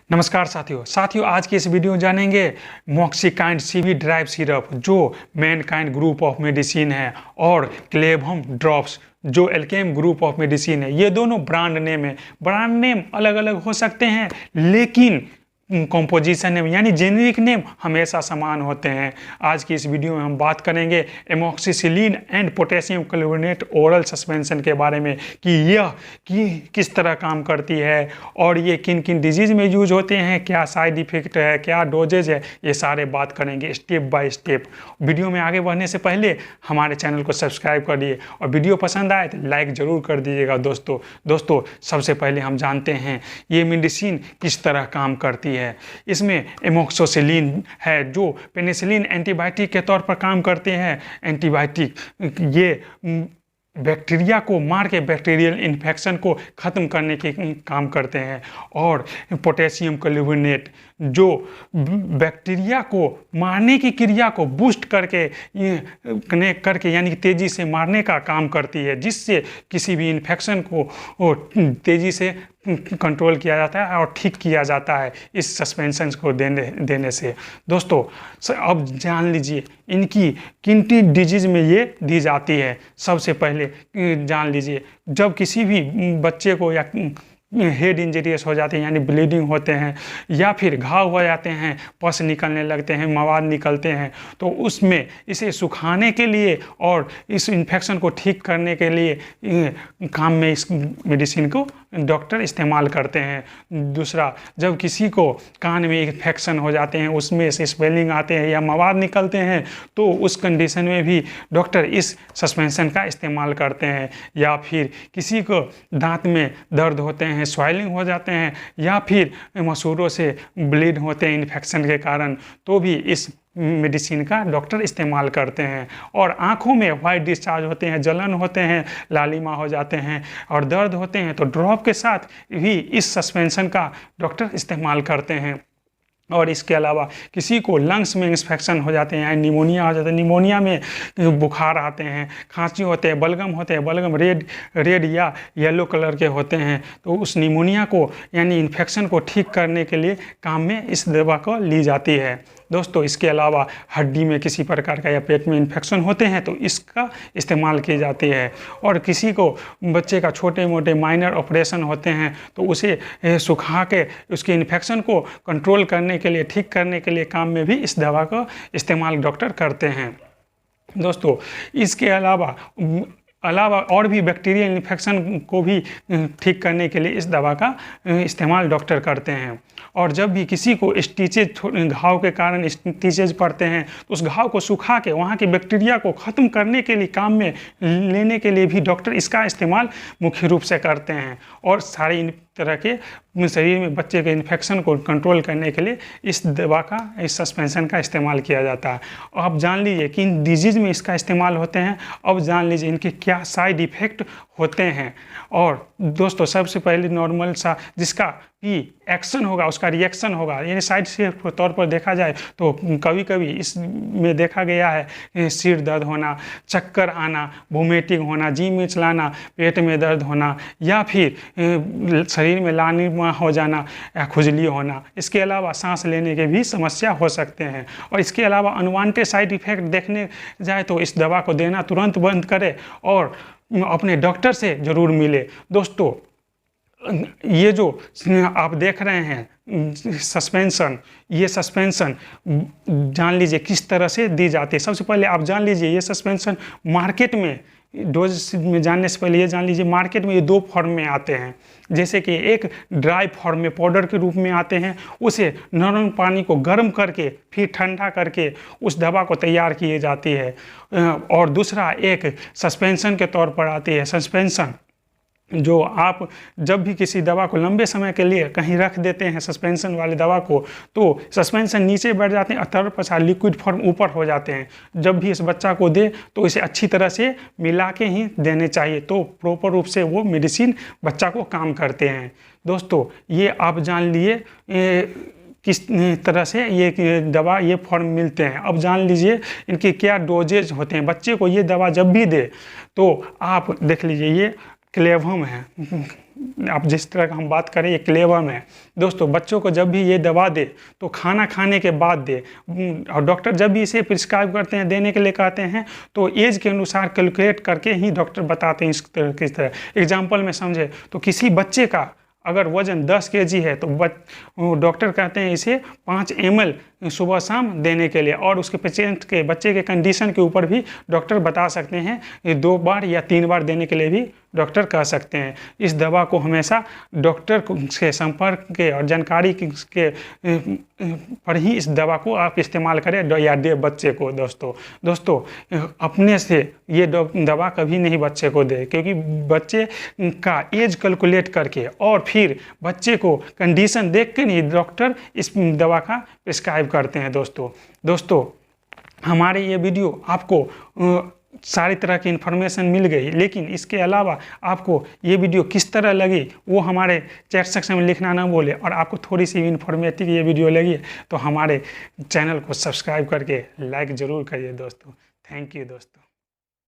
नमस्कार साथियों आज की इस वीडियो में जानेंगे मॉक्सिकाइंड सीवी ड्राइव सिरप जो मैनकाइंड ग्रुप ऑफ मेडिसिन है और क्लेवम ड्रॉप्स जो एल्केम ग्रुप ऑफ मेडिसिन है। ये दोनों ब्रांड नेम है। ब्रांड नेम अलग अलग हो सकते हैं लेकिन कॉम्पोजिशन नेम यानी जेनेरिक नेम हमेशा समान होते हैं। आज की इस वीडियो में हम बात करेंगे amoxicillin and potassium chlorinate oral suspension के बारे में कि यह किस तरह काम करती है और ये किन किन डिजीज़ में यूज होते हैं, क्या साइड इफ़ेक्ट है, क्या डोजेज है, ये सारे बात करेंगे स्टेप बाय स्टेप। वीडियो में आगे बढ़ने से पहले हमारे चैनल को सब्सक्राइब कर दिए और वीडियो पसंद आए तो लाइक ज़रूर कर दीजिएगा। दोस्तों सबसे पहले हम जानते हैं ये मेडिसिन किस तरह काम करती है। इसमें एमोक्सिसिलिन है जो पेनिसिलिन एंटीबायोटिक के तौर पर काम करते हैं। एंटीबायोटिक ये बैक्टीरिया को मार के बैक्टीरियल इन्फेक्शन को ख़त्म करने के काम करते हैं। और पोटेशियम क्लोरिनेट जो बैक्टीरिया को मारने की क्रिया को बूस्ट करके यानी तेज़ी से मारने का काम करती है, जिससे किसी भी इन्फेक्शन को तेज़ी से कंट्रोल किया जाता है और ठीक किया जाता है इस सस्पेंशन को देने से। दोस्तों अब जान लीजिए इनकी किन किन डिजीज़ में ये दी जाती है। सबसे पहले जान लीजिए जब किसी भी बच्चे को या हेड इंजरीज हो जाते हैं यानी ब्लीडिंग होते हैं या फिर घाव हो जाते हैं, पस निकलने लगते हैं, मवाद निकलते हैं, तो उसमें इसे सुखाने के लिए और इस इन्फेक्शन को ठीक करने के लिए काम में इस मेडिसिन को डॉक्टर इस्तेमाल करते हैं। दूसरा, जब किसी को कान में इन्फेक्शन हो जाते हैं, उसमें से स्वेलिंग आते हैं या मवाद निकलते हैं, तो उस कंडीशन में भी डॉक्टर इस सस्पेंशन का इस्तेमाल करते हैं। या फिर किसी को दांत में दर्द होते हैं, स्वेलिंग हो जाते हैं या फिर मसूड़ों से ब्लीड होते हैं इन्फेक्शन के कारण, तो भी इस मेडिसिन का डॉक्टर इस्तेमाल करते हैं। और आँखों में वाइट डिस्चार्ज होते हैं, जलन होते हैं, लालिमा हो जाते हैं और दर्द होते हैं, तो ड्रॉप के साथ भी इस सस्पेंशन का डॉक्टर इस्तेमाल करते हैं। और इसके अलावा किसी को लंग्स में इन्फेक्शन हो जाते हैं, निमोनिया हो जाता है, निमोनिया में बुखार आते हैं, खांसी होते हैं, बलगम होते हैं, बलगम रेड या येलो कलर के होते हैं, तो उस निमोनिया को यानी इन्फेक्शन को ठीक करने के लिए काम में इस दवा को ली जाती है। दोस्तों इसके अलावा हड्डी में किसी प्रकार का या पेट में इन्फेक्शन होते हैं तो इसका इस्तेमाल की जाती है। और किसी को बच्चे का छोटे मोटे माइनर ऑपरेशन होते हैं तो उसे सुखा के उसके इन्फेक्शन को कंट्रोल करने के लिए, ठीक करने के लिए काम में भी इस दवा का इस्तेमाल डॉक्टर करते हैं। दोस्तों इसके अलावा और भी बैक्टीरियल इन्फेक्शन को भी ठीक करने के लिए इस दवा का इस्तेमाल डॉक्टर करते हैं। और जब भी किसी को स्टिचेज, घाव के कारण स्टिचेज पड़ते हैं, तो उस घाव को सुखा के वहाँ की बैक्टीरिया को ख़त्म करने के लिए काम में लेने के लिए भी डॉक्टर इसका इस्तेमाल मुख्य रूप से करते हैं। और सारे इन तरह के शरीर में बच्चे के इन्फेक्शन को कंट्रोल करने के लिए इस दवा का, इस सस्पेंशन का इस्तेमाल किया जाता है। और अब जान लीजिए कि इन डिजीज़ में इसका इस्तेमाल होते हैं। अब जान लीजिए इनके क्या साइड इफ़ेक्ट होते हैं। और दोस्तों सबसे पहले नॉर्मल सा जिसका भी एक्शन होगा उसका रिएक्शन होगा, यानी साइड से तौर पर देखा जाए तो कभी कभी इसमें देखा गया है सिर दर्द होना, चक्कर आना, वोमिटिंग होना, जी मिचलाना, पेट में दर्द होना या फिर शरीर में लालिमा हो जाना या खुजली होना। इसके अलावा सांस लेने के भी समस्या हो सकते हैं। और इसके अलावा अनवांटेड साइड इफ़ेक्ट देखने जाए तो इस दवा को देना तुरंत बंद करें और अपने डॉक्टर से ज़रूर मिले। दोस्तों ये जो आप देख रहे हैं सस्पेंशन, ये सस्पेंशन जान लीजिए किस तरह से दी जाती है। सबसे पहले आप जान लीजिए ये सस्पेंशन मार्केट में, डोज में जानने से पहले ये जान लीजिए मार्केट में ये दो फॉर्म में आते हैं। जैसे कि एक ड्राई फॉर्म में पाउडर के रूप में आते हैं, उसे नॉर्मल पानी को गर्म करके फिर ठंडा करके उस दवा को तैयार किए जाती है। और दूसरा एक सस्पेंशन के तौर पर आती है। सस्पेंशन जो आप जब भी किसी दवा को लंबे समय के लिए कहीं रख देते हैं, सस्पेंशन वाली दवा को, तो सस्पेंशन नीचे बैठ जाते हैं, तरल पदार्थ लिक्विड फॉर्म ऊपर हो जाते हैं। जब भी इस बच्चा को दे तो इसे अच्छी तरह से मिला के ही देने चाहिए, तो प्रॉपर रूप से वो मेडिसिन बच्चा को काम करते हैं। दोस्तों ये आप जान लिए किस तरह से ये दवा, ये फॉर्म मिलते हैं। अब जान लीजिए इनके क्या डोजेज होते हैं। बच्चे को ये दवा जब भी दे तो आप देख लीजिए, ये क्लेवम है, अब जिस तरह का हम बात करें ये क्लेवर में, दोस्तों बच्चों को जब भी ये दवा दे तो खाना खाने के बाद दे, और डॉक्टर जब भी इसे प्रिस्क्राइब करते हैं, देने के लिए कहते हैं, तो एज के अनुसार कैलकुलेट करके ही डॉक्टर बताते हैं किस तरह। एग्जाम्पल में समझे तो किसी बच्चे का अगर वजन 10 kg है तो डॉक्टर कहते हैं इसे 5 ml सुबह शाम देने के लिए, और उसके पेशेंट के बच्चे के कंडीशन के ऊपर भी डॉक्टर बता सकते हैं, ये 2 बार या 3 बार देने के लिए भी डॉक्टर कह सकते हैं। इस दवा को हमेशा डॉक्टर के संपर्क के और जानकारी के पर ही इस दवा को आप इस्तेमाल करें या दे बच्चे को। दोस्तों अपने से ये दवा कभी नहीं बच्चे को दे, क्योंकि बच्चे का एज कैलकुलेट करके और फिर बच्चे को कंडीशन देख के नहीं डॉक्टर इस दवा का प्रिस्क्राइब करते हैं। दोस्तों हमारे ये वीडियो आपको सारी तरह की इन्फॉर्मेशन मिल गई, लेकिन इसके अलावा आपको ये वीडियो किस तरह लगी वो हमारे चैट सेक्शन में लिखना ना भूलें, और आपको थोड़ी सी इन्फॉर्मेटिव ये वीडियो लगी तो हमारे चैनल को सब्सक्राइब करके लाइक ज़रूर करिए दोस्तों। थैंक यू दोस्तों।